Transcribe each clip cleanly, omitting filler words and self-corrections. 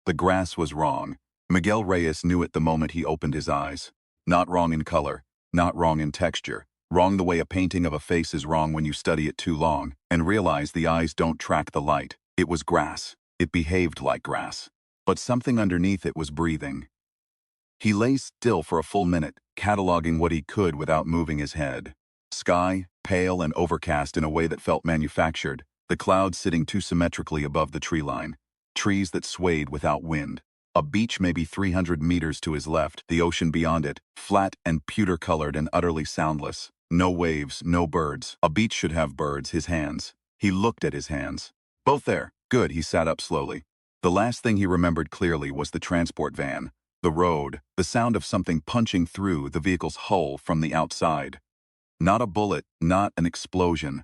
The grass was wrong. Miguel Reyes knew it the moment he opened his eyes. Not wrong in color, not wrong in texture, wrong the way a painting of a face is wrong when you study it too long and realize the eyes don't track the light. It was grass. It behaved like grass. But something underneath it was breathing. He lay still for a full minute, cataloging what he could without moving his head. Sky, pale and overcast in a way that felt manufactured, the clouds sitting too symmetrically above the tree line. Trees that swayed without wind. A beach maybe 300 meters to his left, the ocean beyond it, flat and pewter-colored and utterly soundless. No waves, no birds. A beach should have birds, his hands. He looked at his hands. Both there. Good, he sat up slowly. The last thing he remembered clearly was the transport van. The road, the sound of something punching through the vehicle's hull from the outside. Not a bullet, not an explosion.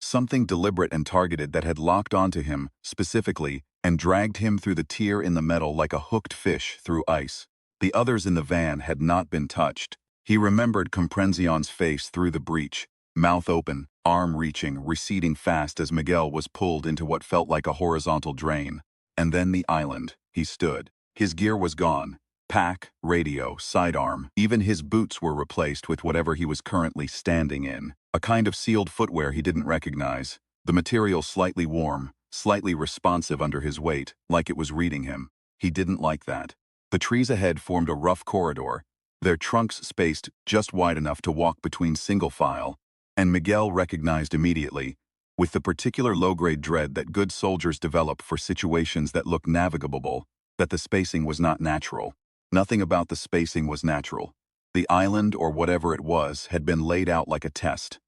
Something deliberate and targeted that had locked onto him, specifically, and dragged him through the tear in the metal like a hooked fish through ice. The others in the van had not been touched. He remembered Comprenzion's face through the breach, mouth open, arm reaching, receding fast as Miguel was pulled into what felt like a horizontal drain. And then the island. He stood. His gear was gone. Pack, radio, sidearm, even his boots were replaced with whatever he was currently standing in. A kind of sealed footwear he didn't recognize. The material slightly warm, slightly responsive under his weight, like it was reading him. He didn't like that. The trees ahead formed a rough corridor, their trunks spaced just wide enough to walk between single file, and Miguel recognized immediately, with the particular low-grade dread that good soldiers develop for situations that look navigable, that the spacing was not natural. Nothing about the spacing was natural. The island, or whatever it was, had been laid out like a test.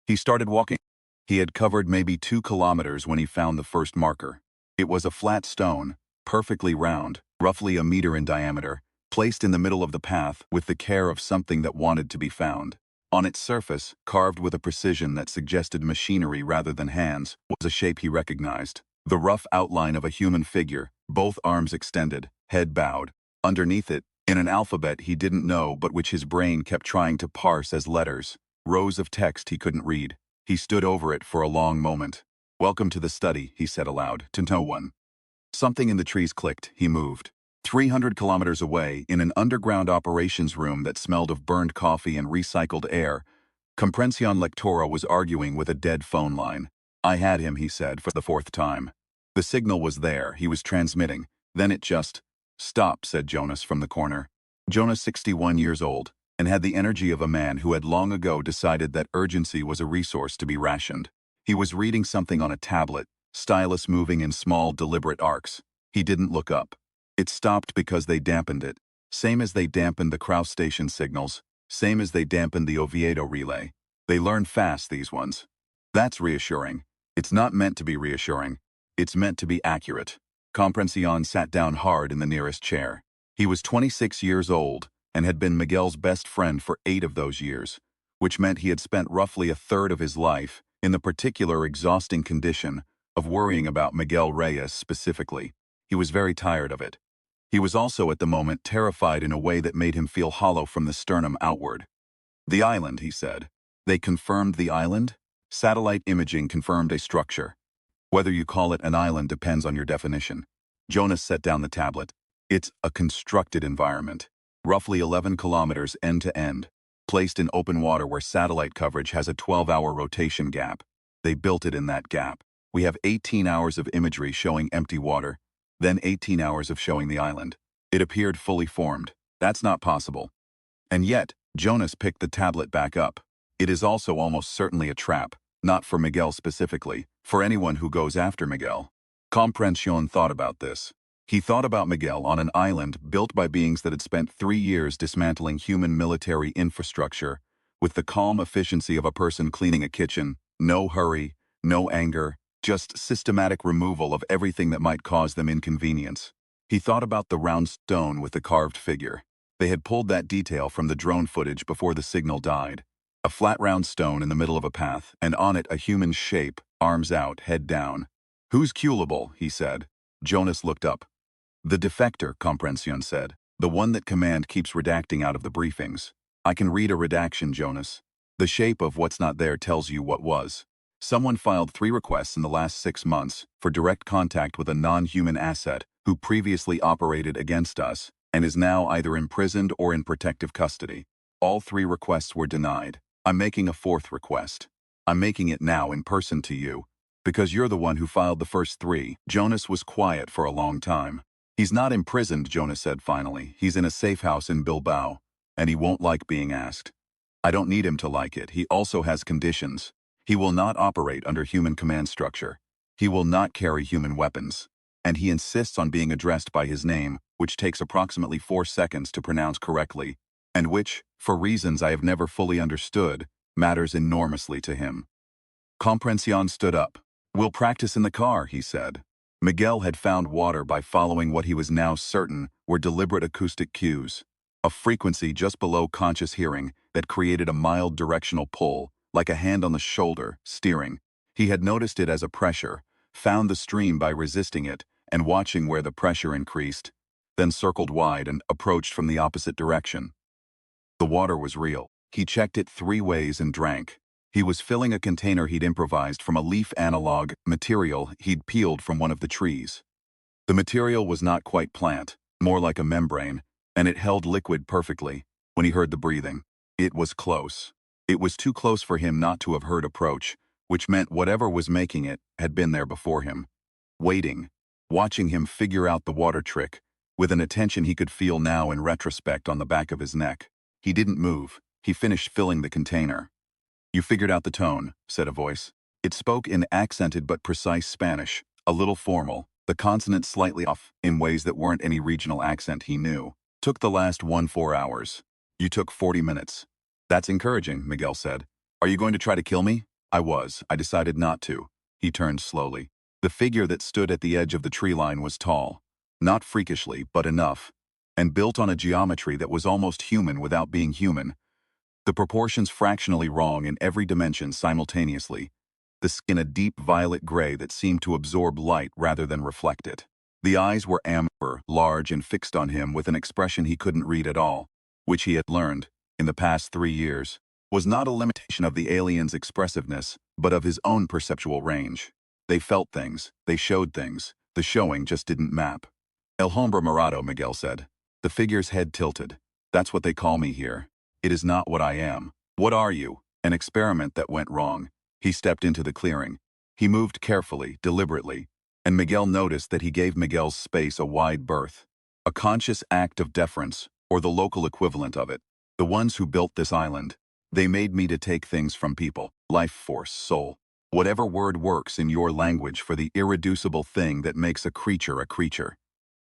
He started walking. He had covered maybe 2 kilometers when he found the first marker. It was a flat stone, perfectly round, roughly a meter in diameter, placed in the middle of the path with the care of something that wanted to be found. On its surface, carved with a precision that suggested machinery rather than hands, was a shape he recognized. The rough outline of a human figure, both arms extended, head bowed. Underneath it, in an alphabet he didn't know but which his brain kept trying to parse as letters, rows of text he couldn't read. He stood over it for a long moment. "Welcome to the study," he said aloud, to no one. Something in the trees clicked. He moved. 300 kilometers away, in an underground operations room that smelled of burned coffee and recycled air, Comprencion Lectora was arguing with a dead phone line. "I had him," he said for the 4th time. The signal was there. He was transmitting. Then it just... "Stop," said Jonas from the corner. Jonas, 61 years old, and had the energy of a man who had long ago decided that urgency was a resource to be rationed. He was reading something on a tablet, stylus moving in small, deliberate arcs. He didn't look up. It stopped because they dampened it. Same as they dampened the Kraus station signals. Same as they dampened the Oviedo relay. They learn fast, these ones. That's reassuring. It's not meant to be reassuring. It's meant to be accurate. Comprencion sat down hard in the nearest chair. He was 26 years old and had been Miguel's best friend for 8 of those years, which meant he had spent roughly a third of his life in the particular exhausting condition of worrying about Miguel Reyes specifically. He was very tired of it. He was also at the moment terrified in a way that made him feel hollow from the sternum outward. "The island," he said. "They confirmed the island?" "Satellite imaging confirmed a structure. Whether you call it an island depends on your definition." Jonas set down the tablet. "It's a constructed environment, roughly 11 kilometers end to end, placed in open water where satellite coverage has a 12-hour rotation gap. They built it in that gap. We have 18 hours of imagery showing empty water, then 18 hours of showing the island. It appeared fully formed. That's not possible." And yet, Jonas picked the tablet back up. "It is also almost certainly a trap, not for Miguel specifically, for anyone who goes after Miguel." Comprencion thought about this. He thought about Miguel on an island built by beings that had spent 3 years dismantling human military infrastructure, with the calm efficiency of a person cleaning a kitchen, no hurry, no anger, just systematic removal of everything that might cause them inconvenience. He thought about the round stone with the carved figure. They had pulled that detail from the drone footage before the signal died. A flat round stone in the middle of a path, and on it a human shape, arms out, head down. "Who's culable?" he said. Jonas looked up. "The defector," Comprencion said. "The one that command keeps redacting out of the briefings." "I can read a redaction, Jonas. The shape of what's not there tells you what was. Someone filed 3 requests in the last 6 months for direct contact with a non-human asset who previously operated against us and is now either imprisoned or in protective custody. All 3 requests were denied. I'm making a 4th request. I'm making it now in person to you, because you're the one who filed the first 3. Jonas was quiet for a long time. He's not imprisoned, Jonas said finally. He's in a safe house in Bilbao, and he won't like being asked. I don't need him to like it. He also has conditions. He will not operate under human command structure. He will not carry human weapons. And he insists on being addressed by his name, which takes approximately 4 seconds to pronounce correctly, and which, for reasons I have never fully understood, matters enormously to him. Comprension stood up. We'll practice in the car, he said. Miguel had found water by following what he was now certain were deliberate acoustic cues, a frequency just below conscious hearing that created a mild directional pull, like a hand on the shoulder, steering. He had noticed it as a pressure, found the stream by resisting it and watching where the pressure increased, then circled wide and approached from the opposite direction. The water was real. He checked it 3 ways and drank. He was filling a container he'd improvised from a leaf analog material he'd peeled from one of the trees. The material was not quite plant, more like a membrane, and it held liquid perfectly when he heard the breathing. It was close. It was too close for him not to have heard approach, which meant whatever was making it had been there before him. Waiting, watching him figure out the water trick, with an attention he could feel now in retrospect on the back of his neck. He didn't move. He finished filling the container. You figured out the tone, said a voice. It spoke in accented but precise Spanish, a little formal, the consonants slightly off, in ways that weren't any regional accent he knew. Took the last 4 hours. You took 40 minutes. That's encouraging, Miguel said. Are you going to try to kill me? I was. I decided not to. He turned slowly. The figure that stood at the edge of the tree line was tall. Not freakishly, but enough. And built on a geometry that was almost human without being human. The proportions fractionally wrong in every dimension simultaneously. The skin a deep violet gray that seemed to absorb light rather than reflect it. The eyes were amber, large and fixed on him with an expression he couldn't read at all, which he had learned, in the past 3 years, was not a limitation of the alien's expressiveness, but of his own perceptual range. They felt things, they showed things, the showing just didn't map. El hombre morado, Miguel said. The figure's head tilted. That's what they call me here. It is not what I am. What are you? An experiment that went wrong. He stepped into the clearing. He moved carefully, deliberately, and Miguel noticed that he gave Miguel's space a wide berth. A conscious act of deference, or the local equivalent of it. The ones who built this island. They made me to take things from people, life force, soul. Whatever word works in your language for the irreducible thing that makes a creature a creature.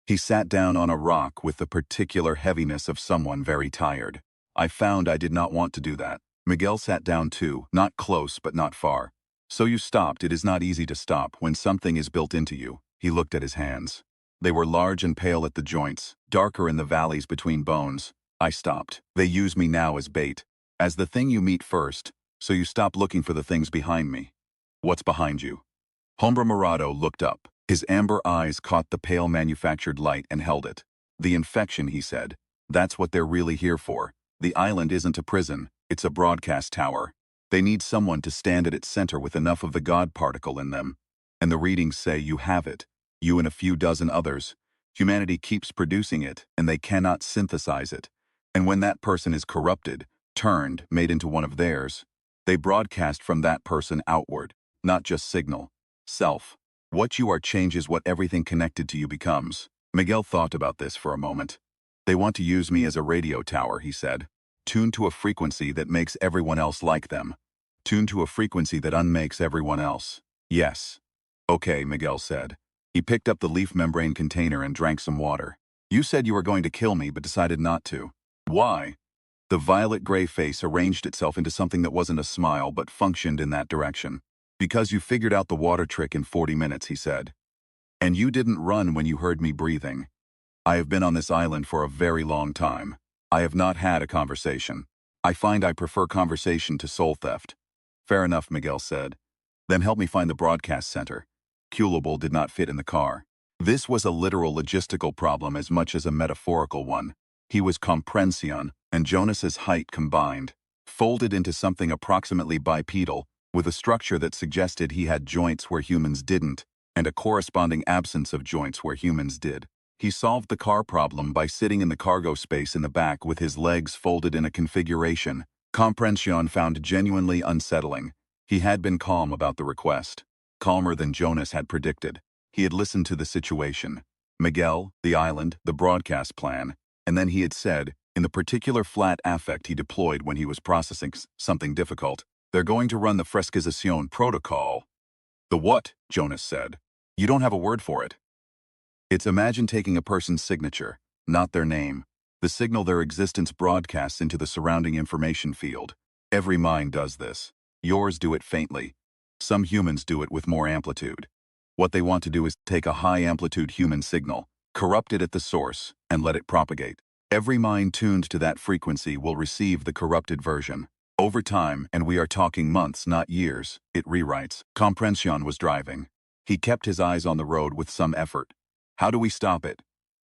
He sat down on a rock with the particular heaviness of someone very tired. I found I did not want to do that. Miguel sat down too, not close but not far. So you stopped. It is not easy to stop when something is built into you. He looked at his hands. They were large and pale at the joints, darker in the valleys between bones. I stopped. They use me now as bait, as the thing you meet first, so you stop looking for the things behind me. What's behind you? Hombre Morado looked up. His amber eyes caught the pale manufactured light and held it. The infection, he said. That's what they're really here for. The island isn't a prison, it's a broadcast tower. They need someone to stand at its center with enough of the God particle in them. And the readings say you have it, you and a few dozen others. Humanity keeps producing it, and they cannot synthesize it. And when that person is corrupted, turned, made into one of theirs, they broadcast from that person outward, not just signal. Self. What you are changes what everything connected to you becomes. Miguel thought about this for a moment. They want to use me as a radio tower, he said. Tuned to a frequency that makes everyone else like them. Tuned to a frequency that unmakes everyone else. Yes. Okay, Miguel said. He picked up the leaf membrane container and drank some water. You said you were going to kill me but decided not to. Why? The violet-gray face arranged itself into something that wasn't a smile but functioned in that direction. Because you figured out the water trick in 40 minutes, he said. And you didn't run when you heard me breathing. I have been on this island for a very long time. I have not had a conversation. I find I prefer conversation to soul theft. Fair enough, Miguel said. Then help me find the broadcast center. Culable did not fit in the car. This was a literal logistical problem as much as a metaphorical one. He was comprension and Jonas's height combined, folded into something approximately bipedal, with a structure that suggested he had joints where humans didn't, and a corresponding absence of joints where humans did. He solved the car problem by sitting in the cargo space in the back with his legs folded in a configuration Comprension found genuinely unsettling. He had been calm about the request, calmer than Jonas had predicted. He had listened to the situation, Miguel, the island, the broadcast plan, and then he had said, in the particular flat affect he deployed when he was processing something difficult, they're going to run the fresquización protocol. The what? Jonas said. You don't have a word for it. It's imagine taking a person's signature, not their name, the signal their existence broadcasts into the surrounding information field. Every mind does this. Yours do it faintly. Some humans do it with more amplitude. What they want to do is take a high-amplitude human signal, corrupt it at the source, and let it propagate. Every mind tuned to that frequency will receive the corrupted version. Over time, and we are talking months, not years, it rewrites. Comprension was driving. He kept his eyes on the road with some effort. How do we stop it?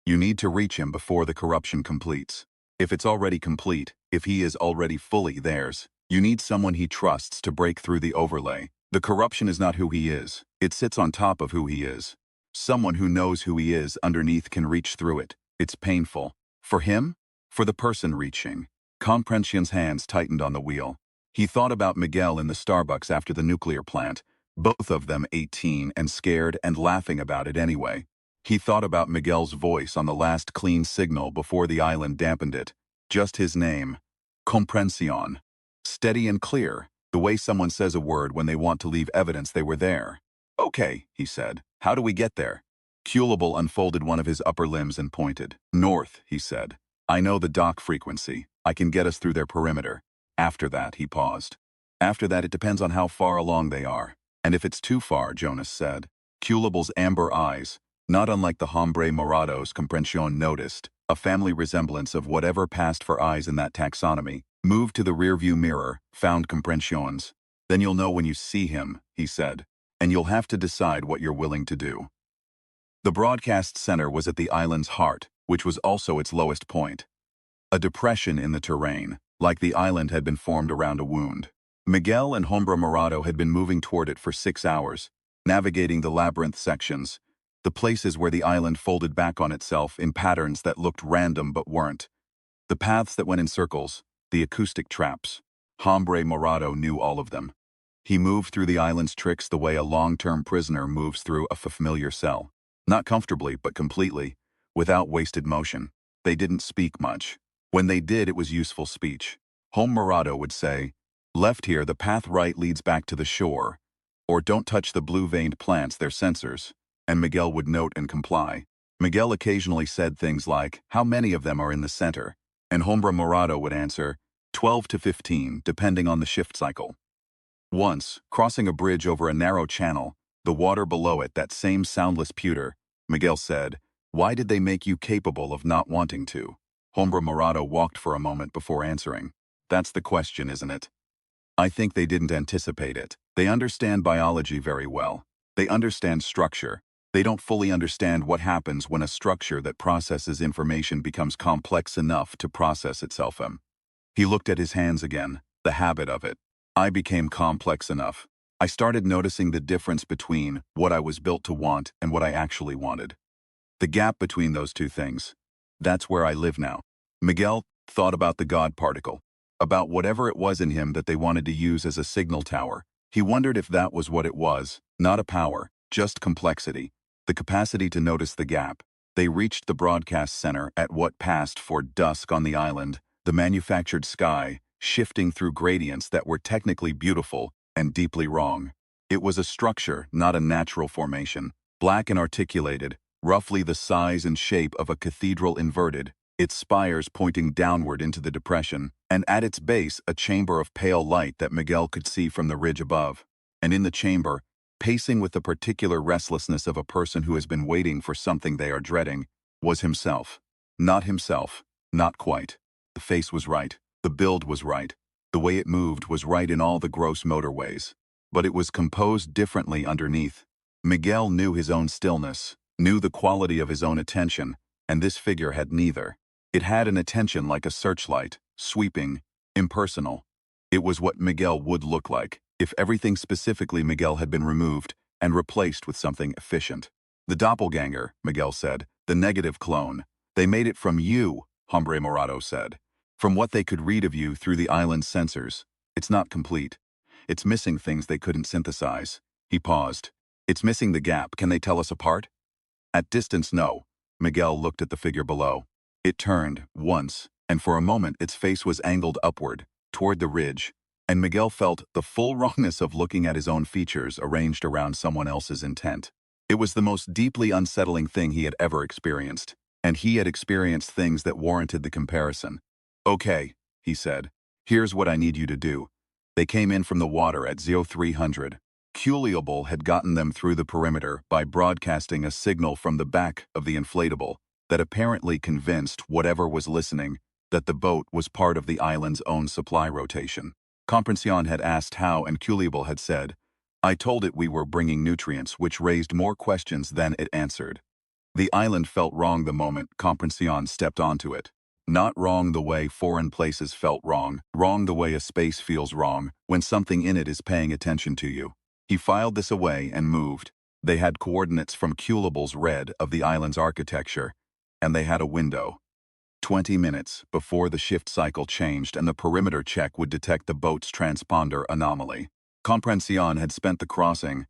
You need to reach him before the corruption completes. If it's already complete, if he is already fully theirs, you need someone he trusts to break through the overlay. The corruption is not who he is. It sits on top of who he is. Someone who knows who he is underneath can reach through it. It's painful. For him? For the person reaching. Comprension's hands tightened on the wheel. He thought about Miguel in the Starbucks after the nuclear plant, both of them 18 and scared and laughing about it anyway. He thought about Miguel's voice on the last clean signal before the island dampened it. Just his name. Comprension. Steady and clear, the way someone says a word when they want to leave evidence they were there. Okay, he said. How do we get there? Culable unfolded one of his upper limbs and pointed. North, he said. I know the dock frequency. I can get us through their perimeter. After that, he paused. After that, it depends on how far along they are. And if it's too far, Jonas said. Culable's amber eyes, not unlike the hombre morados Comprension noticed, a family resemblance of whatever passed for eyes in that taxonomy, moved to the rearview mirror, found Comprension's. Then you'll know when you see him, he said, and you'll have to decide what you're willing to do. The broadcast center was at the island's heart, which was also its lowest point. A depression in the terrain, like the island had been formed around a wound. Miguel and Hombre Morado had been moving toward it for 6 hours, navigating the labyrinth sections, the places where the island folded back on itself in patterns that looked random but weren't. The paths that went in circles, the acoustic traps. Hombre Morado knew all of them. He moved through the island's tricks the way a long-term prisoner moves through a familiar cell. Not comfortably, but completely, without wasted motion. They didn't speak much. When they did, it was useful speech. Home Morado would say, left here, the path right leads back to the shore, or don't touch the blue-veined plants, they're sensors, and Miguel would note and comply. Miguel occasionally said things like, how many of them are in the center? And Hombre Morado would answer, 12 to 15, depending on the shift cycle. Once, crossing a bridge over a narrow channel, the water below it, that same soundless pewter, Miguel said, why did they make you capable of not wanting to? Hombre Morado walked for a moment before answering. That's the question, isn't it? I think they didn't anticipate it. They understand biology very well. They understand structure. They don't fully understand what happens when a structure that processes information becomes complex enough to process itself. He looked at his hands again, the habit of it. I became complex enough. I started noticing the difference between what I was built to want and what I actually wanted. The gap between those two things. That's where I live now. Miguel thought about the God particle, about whatever it was in him that they wanted to use as a signal tower. He wondered if that was what it was, not a power, just complexity, the capacity to notice the gap. They reached the broadcast center at what passed for dusk on the island, the manufactured sky, shifting through gradients that were technically beautiful and deeply wrong. It was a structure, not a natural formation, black and articulated, roughly the size and shape of a cathedral inverted, its spires pointing downward into the depression, and at its base a chamber of pale light that Miguel could see from the ridge above. And in the chamber, pacing with the particular restlessness of a person who has been waiting for something they are dreading, was himself. Not himself, not quite. The face was right, the build was right, the way it moved was right in all the gross motor ways. But it was composed differently underneath. Miguel knew his own stillness, knew the quality of his own attention, and this figure had neither. It had an attention like a searchlight, sweeping, impersonal. It was what Miguel would look like if everything specifically Miguel had been removed and replaced with something efficient. The doppelganger, Miguel said, The negative clone. They made it from you, Hombre Morado said. From what they could read of you through the island's sensors. It's not complete. It's missing things they couldn't synthesize. He paused. It's missing the gap. Can they tell us apart? At distance, no. Miguel looked at the figure below. It turned, once, and for a moment its face was angled upward, toward the ridge, and Miguel felt the full wrongness of looking at his own features arranged around someone else's intent. It was the most deeply unsettling thing he had ever experienced, and he had experienced things that warranted the comparison. Okay, he said. Here's what I need you to do. They came in from the water at 0300. Culeable had gotten them through the perimeter by broadcasting a signal from the back of the inflatable that apparently convinced whatever was listening that the boat was part of the island's own supply rotation. Comprension had asked how, and Culeable had said, I told it we were bringing nutrients, which raised more questions than it answered. The island felt wrong the moment Comprension stepped onto it. Not wrong the way foreign places felt wrong the way a space feels wrong when something in it is paying attention to you. He filed this away and moved. They had coordinates from Culeable's read of the island's architecture, and they had a window. 20 minutes before the shift cycle changed and the perimeter check would detect the boat's transponder anomaly. Comprension had spent the crossing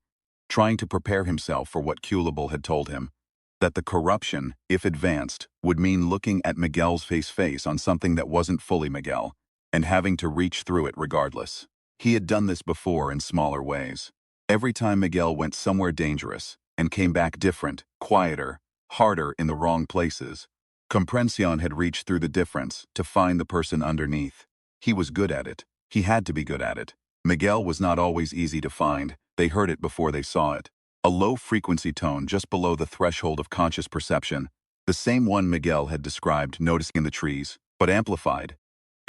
trying to prepare himself for what Culeable had told him, that the corruption, if advanced, would mean looking at Miguel's face on something that wasn't fully Miguel, and having to reach through it regardless. He had done this before in smaller ways. Every time Miguel went somewhere dangerous and came back different, quieter, harder in the wrong places, Comprension had reached through the difference to find the person underneath. He was good at it. He had to be good at it. Miguel was not always easy to find. They heard it before they saw it. A low-frequency tone just below the threshold of conscious perception, the same one Miguel had described noticing in the trees, but amplified,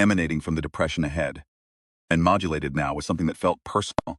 emanating from the depression ahead, and modulated now with something that felt personal,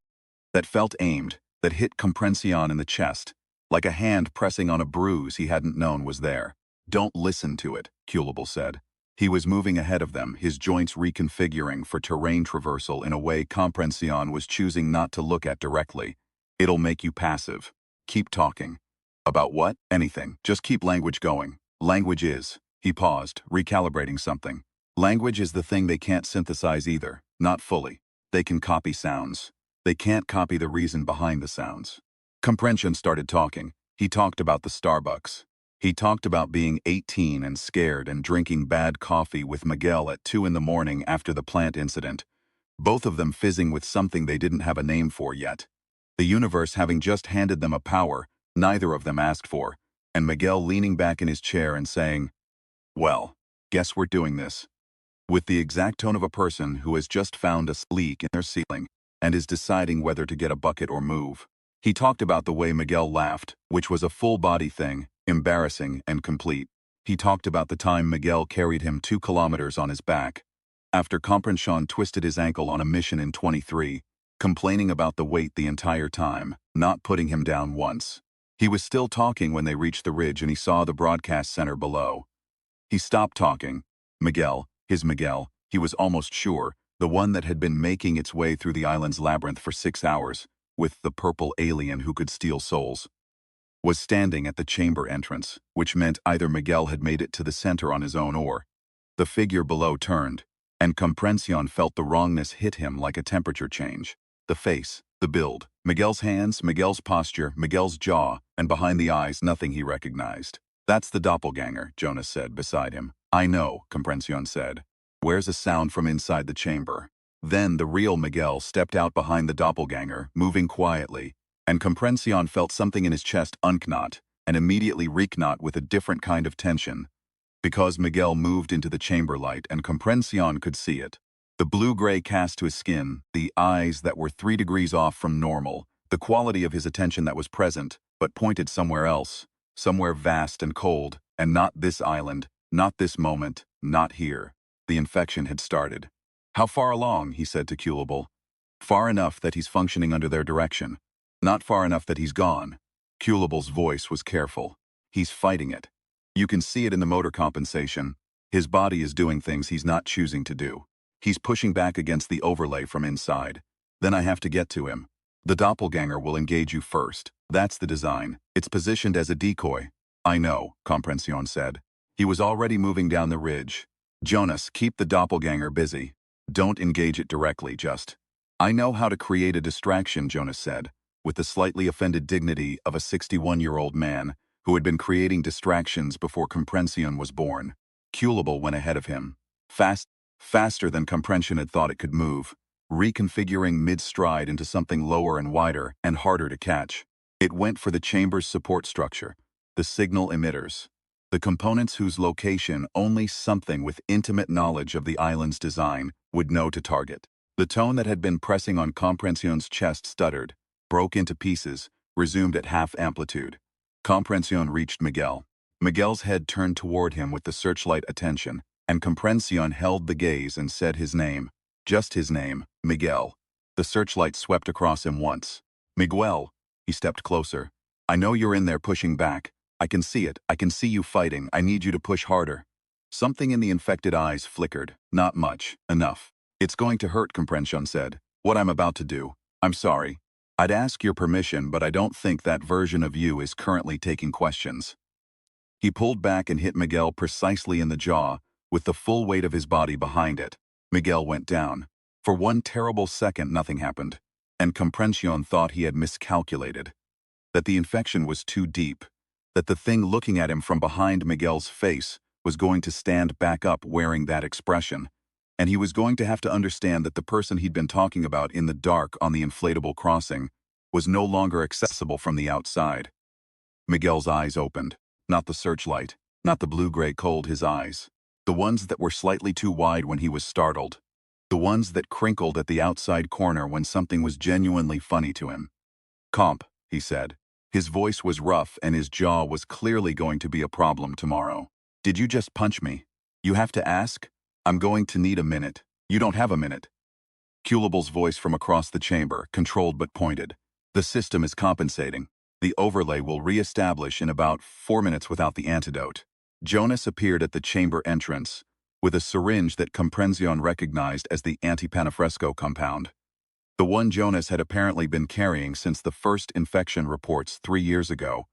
that felt aimed, that hit Comprension in the chest, like a hand pressing on a bruise he hadn't known was there. Don't listen to it, Culeable said. He was moving ahead of them, his joints reconfiguring for terrain traversal in a way Comprension was choosing not to look at directly. It'll make you passive. Keep talking. About what? Anything. Just keep language going. Language is. He paused, recalibrating something. Language is the thing they can't synthesize either, not fully. They can copy sounds. They can't copy the reason behind the sounds. Comprension started talking. He talked about the Starbucks. He talked about being 18 and scared and drinking bad coffee with Miguel at 2 in the morning after the plant incident. Both of them fizzing with something they didn't have a name for yet. The universe having just handed them a power neither of them asked for, and Miguel leaning back in his chair and saying, well, guess we're doing this. With the exact tone of a person who has just found a leak in their ceiling and is deciding whether to get a bucket or move. He talked about the way Miguel laughed, which was a full-body thing, embarrassing and complete. He talked about the time Miguel carried him 2 kilometers on his back, after Comprension twisted his ankle on a mission in 23, complaining about the weight the entire time, not putting him down once. He was still talking when they reached the ridge and he saw the broadcast center below. He stopped talking. Miguel, his Miguel, he was almost sure, the one that had been making its way through the island's labyrinth for 6 hours, with the purple alien who could steal souls, was standing at the chamber entrance, which meant either Miguel had made it to the center on his own or the figure below turned, and Comprension felt the wrongness hit him like a temperature change. The face, the build, Miguel's hands, Miguel's posture, Miguel's jaw, and behind the eyes nothing he recognized. That's the doppelganger, Jonas said beside him. I know, Comprension said. Where's a sound from inside the chamber? Then the real Miguel stepped out behind the doppelganger, moving quietly, and Comprension felt something in his chest unknot and immediately reknot with a different kind of tension. Because Miguel moved into the chamber light and Comprension could see it. The blue-gray cast to his skin, the eyes that were 3 degrees off from normal, the quality of his attention that was present, but pointed somewhere else, somewhere vast and cold, and not this island, not this moment, not here. The infection had started. How far along, he said to Culeable. Far enough that he's functioning under their direction. Not far enough that he's gone. Culeable's voice was careful. He's fighting it. You can see it in the motor compensation. His body is doing things he's not choosing to do. He's pushing back against the overlay from inside. Then I have to get to him. The doppelganger will engage you first. That's the design. It's positioned as a decoy. I know, Comprension said. He was already moving down the ridge. Jonas, keep the doppelganger busy. Don't engage it directly, just. I know how to create a distraction, Jonas said, with the slightly offended dignity of a 61-year-old man who had been creating distractions before Comprension was born. Culable went ahead of him. Faster than Comprension had thought it could move, reconfiguring mid-stride into something lower and wider and harder to catch. It went for the chamber's support structure, the signal emitters, the components whose location only something with intimate knowledge of the island's design would know to target. The tone that had been pressing on Comprension's chest stuttered, broke into pieces, resumed at half amplitude. Comprension reached Miguel. Miguel's head turned toward him with the searchlight attention, and Comprension held the gaze and said his name. Just his name, Miguel. The searchlight swept across him once. Miguel. He stepped closer. I know you're in there pushing back. I can see it. I can see you fighting. I need you to push harder. Something in the infected eyes flickered. Not much. Enough. It's going to hurt, Comprension said. What I'm about to do. I'm sorry. I'd ask your permission, but I don't think that version of you is currently taking questions. He pulled back and hit Miguel precisely in the jaw, with the full weight of his body behind it. Miguel went down. For one terrible second, nothing happened, and Comprension thought he had miscalculated. That the infection was too deep. That the thing looking at him from behind Miguel's face was going to stand back up wearing that expression, and he was going to have to understand that the person he'd been talking about in the dark on the inflatable crossing was no longer accessible from the outside. Miguel's eyes opened. Not the searchlight, not the blue-gray cold his eyes. The ones that were slightly too wide when he was startled. The ones that crinkled at the outside corner when something was genuinely funny to him. Comp, he said. His voice was rough and his jaw was clearly going to be a problem tomorrow. Did you just punch me? You have to ask? I'm going to need a minute. You don't have a minute. Culable's voice from across the chamber, controlled but pointed. The system is compensating. The overlay will re-establish in about 4 minutes without the antidote. Jonas appeared at the chamber entrance, with a syringe that Comprension recognized as the anti-panifresco compound. The one Jonas had apparently been carrying since the first infection reports 3 years ago.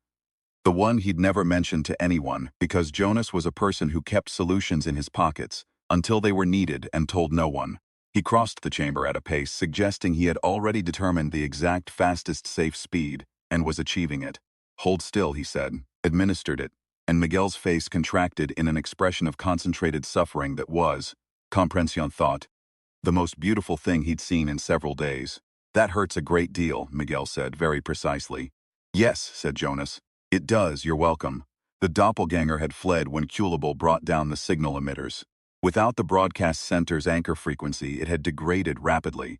The one he'd never mentioned to anyone because Jonas was a person who kept solutions in his pockets until they were needed and told no one. He crossed the chamber at a pace suggesting he had already determined the exact fastest safe speed and was achieving it. Hold still, he said, administered it, and Miguel's face contracted in an expression of concentrated suffering that was, Comprension thought, the most beautiful thing he'd seen in several days. That hurts a great deal, Miguel said very precisely. Yes, said Jonas. It does, you're welcome. The doppelganger had fled when Culable brought down the signal emitters. Without the broadcast center's anchor frequency, it had degraded rapidly.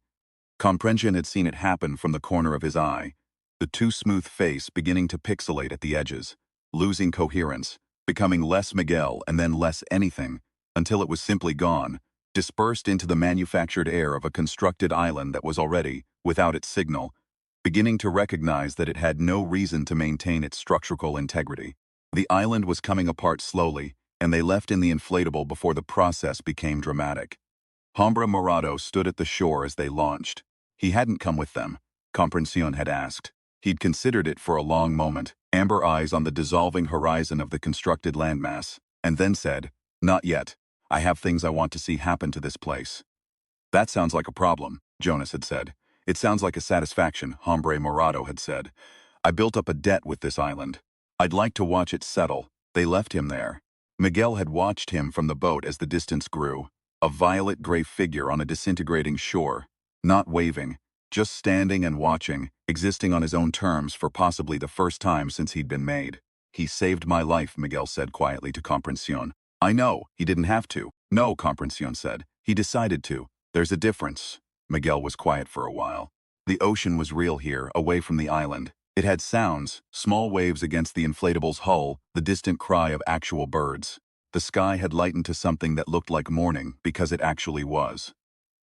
Comprension had seen it happen from the corner of his eye, the too smooth face beginning to pixelate at the edges, losing coherence, becoming less Miguel and then less anything, until it was simply gone, dispersed into the manufactured air of a constructed island that was already, without its signal, beginning to recognize that it had no reason to maintain its structural integrity. The island was coming apart slowly, and they left in the inflatable before the process became dramatic. Hombre Morado stood at the shore as they launched. He hadn't come with them, Comprension had asked. He'd considered it for a long moment, amber eyes on the dissolving horizon of the constructed landmass, and then said, Not yet. I have things I want to see happen to this place. That sounds like a problem, Jonas had said. It sounds like a satisfaction, Hombre Morado had said. I built up a debt with this island. I'd like to watch it settle. They left him there. Miguel had watched him from the boat as the distance grew, a violet-gray figure on a disintegrating shore, not waving, just standing and watching, existing on his own terms for possibly the first time since he'd been made. He saved my life, Miguel said quietly to Comprension. I know, he didn't have to. No, Comprension said. He decided to. There's a difference. Miguel was quiet for a while. The ocean was real here, away from the island. It had sounds, small waves against the inflatable's hull, the distant cry of actual birds. The sky had lightened to something that looked like morning because it actually was.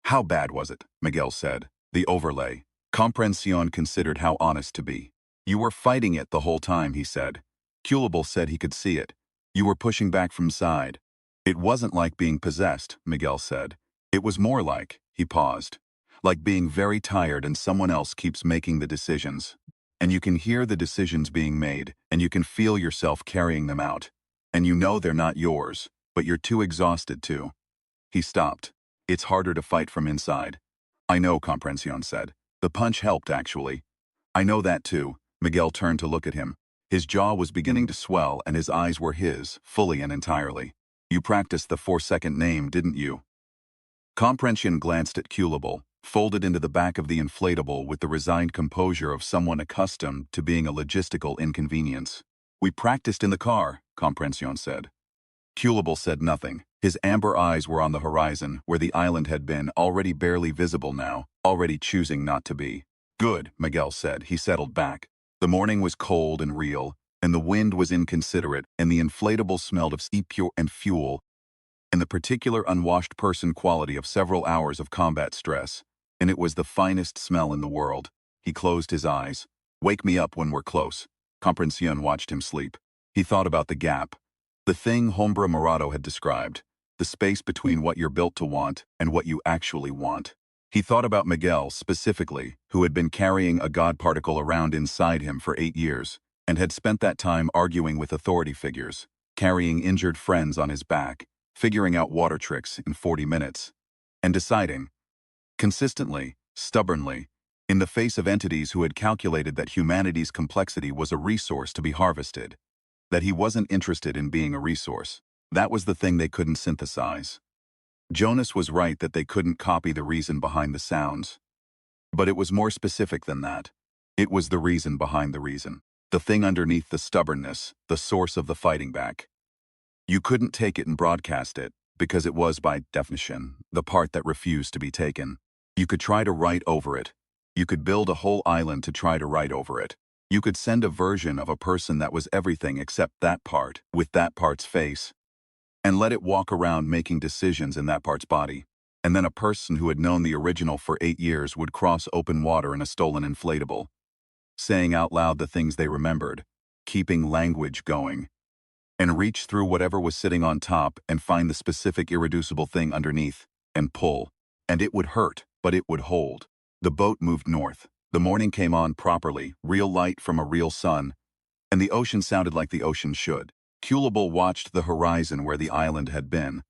How bad was it? Miguel said. The overlay. Comprension considered how honest to be. You were fighting it the whole time, he said. Culable said he could see it. You were pushing back from side. It wasn't like being possessed, Miguel said. It was more like, he paused, like being very tired and someone else keeps making the decisions. And you can hear the decisions being made, and you can feel yourself carrying them out. And you know they're not yours, but you're too exhausted to. He stopped. It's harder to fight from inside. I know, Comprension said. The punch helped, actually. I know that too. Miguel turned to look at him. His jaw was beginning to swell and his eyes were his, fully and entirely. You practiced the 4-second name, didn't you? Comprension glanced at Culable, folded into the back of the inflatable with the resigned composure of someone accustomed to being a logistical inconvenience. We practiced in the car, Comprension said. Culable said nothing. His amber eyes were on the horizon, where the island had been, already barely visible now, already choosing not to be. Good, Miguel said. He settled back. The morning was cold and real, and the wind was inconsiderate, and the inflatable smelled of sea-pure and fuel, and the particular unwashed person quality of several hours of combat stress, and it was the finest smell in the world. He closed his eyes. Wake me up when we're close. Comprension watched him sleep. He thought about the gap. The thing Hombre Morado had described. The space between what you're built to want and what you actually want. He thought about Miguel, specifically, who had been carrying a god particle around inside him for 8 years, and had spent that time arguing with authority figures, carrying injured friends on his back, figuring out water tricks in 40 minutes, and deciding, consistently, stubbornly, in the face of entities who had calculated that humanity's complexity was a resource to be harvested, that he wasn't interested in being a resource. That was the thing they couldn't synthesize. Jonas was right that they couldn't copy the reason behind the sounds. But it was more specific than that. It was the reason behind the reason. The thing underneath the stubbornness, the source of the fighting back. You couldn't take it and broadcast it, because it was, by definition, the part that refused to be taken. You could try to write over it. You could build a whole island to try to write over it. You could send a version of a person that was everything except that part, with that part's face, and let it walk around making decisions in that part's body. And then a person who had known the original for 8 years would cross open water in a stolen inflatable, saying out loud the things they remembered, keeping language going, and reach through whatever was sitting on top and find the specific irreducible thing underneath, and pull. And it would hurt, but it would hold. The boat moved north. The morning came on properly, real light from a real sun, and the ocean sounded like the ocean should. Culable watched the horizon where the island had been.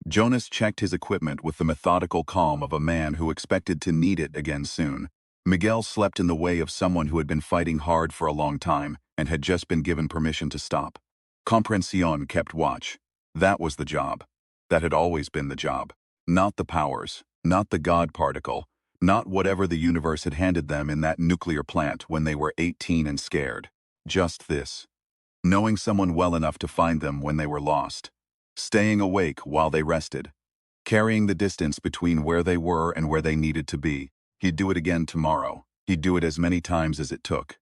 Jonas checked his equipment with the methodical calm of a man who expected to need it again soon. Miguel slept in the way of someone who had been fighting hard for a long time and had just been given permission to stop. Comprension kept watch. That was the job. That had always been the job. Not the powers, not the god particle, not whatever the universe had handed them in that nuclear plant when they were 18 and scared. Just this. Knowing someone well enough to find them when they were lost. Staying awake while they rested. Carrying the distance between where they were and where they needed to be. He'd do it again tomorrow. He'd do it as many times as it took.